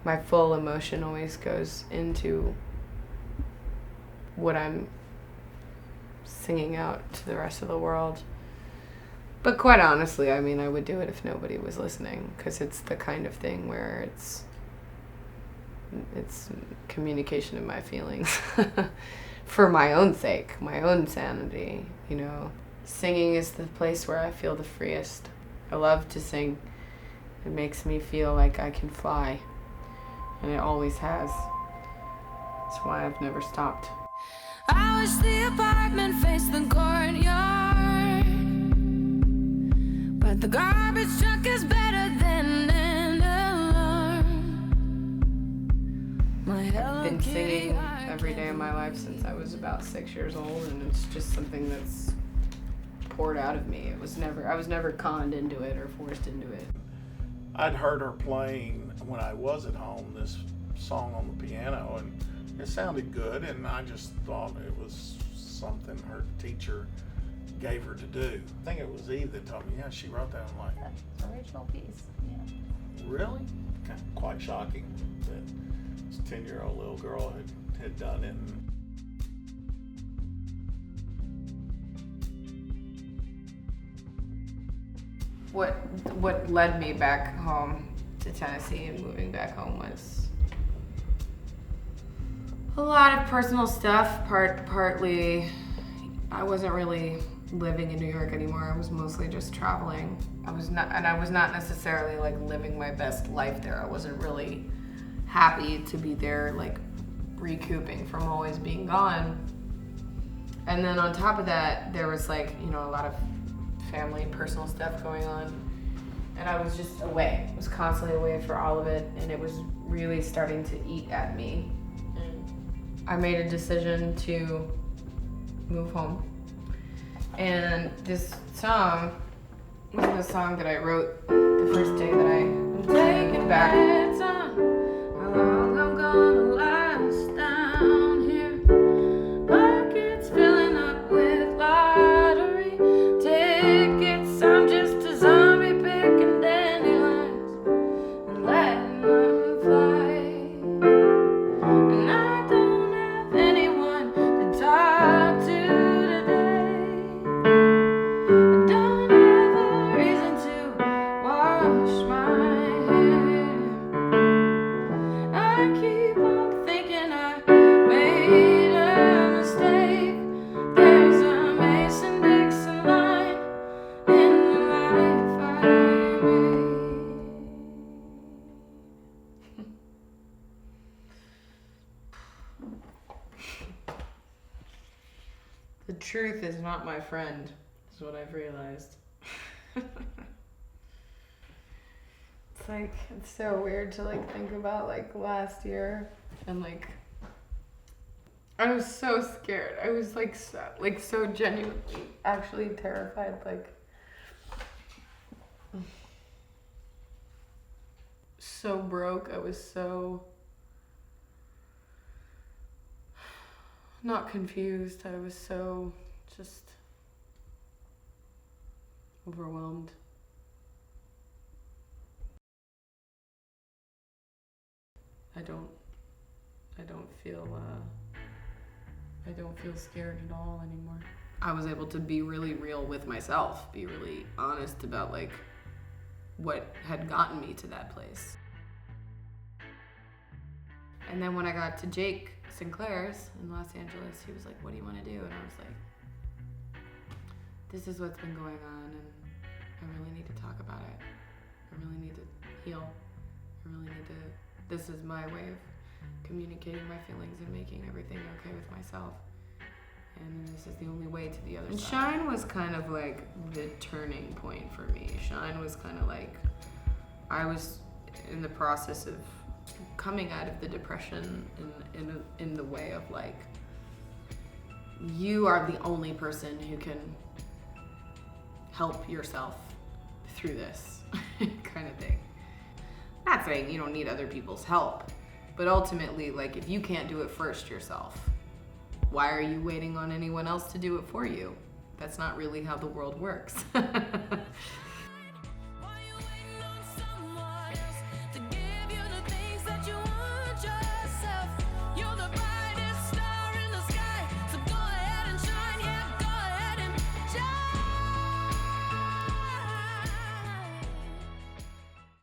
my full emotion always goes into what I'm singing out to the rest of the world. But quite honestly, I mean, I would do it if nobody was listening, because it's the kind of thing where it's communication of my feelings for my own sake, my own sanity, you know. Singing is the place where I feel the freest. I love to sing. It makes me feel like I can fly, and it always has. That's why I've never stopped. I wish the apartment faced the courtyard, but the garbage truck is better than an alarm. I've been singing every day of my life since I was about 6 years old, and it's just something that's poured out of me. I was never conned into it or forced into it. I'd heard her playing when I was at home this song on the piano, and it sounded good, and I just thought it was something her teacher gave her to do. I think it was Eve that told me, yeah, she wrote that. I'm like, That's an original piece, yeah. really? Kind of quite shocking that this 10-year-old little girl had done it. What led me back home to Tennessee and moving back home was a lot of personal stuff. Partly, I wasn't really living in New York anymore. I was mostly just traveling. I was not necessarily like living my best life there. I wasn't really happy to be there, like recouping from always being gone. And then on top of that, there was like, you know, a lot of family and personal stuff going on, and I was just away. I was constantly away for all of it, and it was really starting to eat at me. And I made a decision to move home, and this song was the song that I wrote the first day that I'm taken back. How long I'm gonna last down here? Pockets filling up with lottery tickets. I'm just a zombie picking dandelions and letting them fly. And I don't have anyone to talk to today. I don't have a reason to wash my hair. I keep on thinking I made a mistake. There's a Mason-Dixon line in the life I made. The truth is not my friend, is what I've realized. It's like, it's so weird to like think about like last year, and like I was so scared. I was like so genuinely actually terrified, like so broke. I was so not confused. I was so just overwhelmed. I don't feel scared at all anymore. I was able to be really real with myself, be really honest about like what had gotten me to that place. And then when I got to Jake Sinclair's in Los Angeles, he was like, "What do you want to do?" And I was like, "This is what's been going on, and I really need to talk about it. I really need to heal. I really need to, this is my way of communicating my feelings and making everything okay with myself. And this is the only way to the other side." And Shine was kind of like the turning point for me. Shine was kind of like, I was in the process of coming out of the depression in the way of like, you are the only person who can help yourself through this kind of thing. Not saying you don't need other people's help, but ultimately, like, if you can't do it first yourself, why are you waiting on anyone else to do it for you? That's not really how the world works.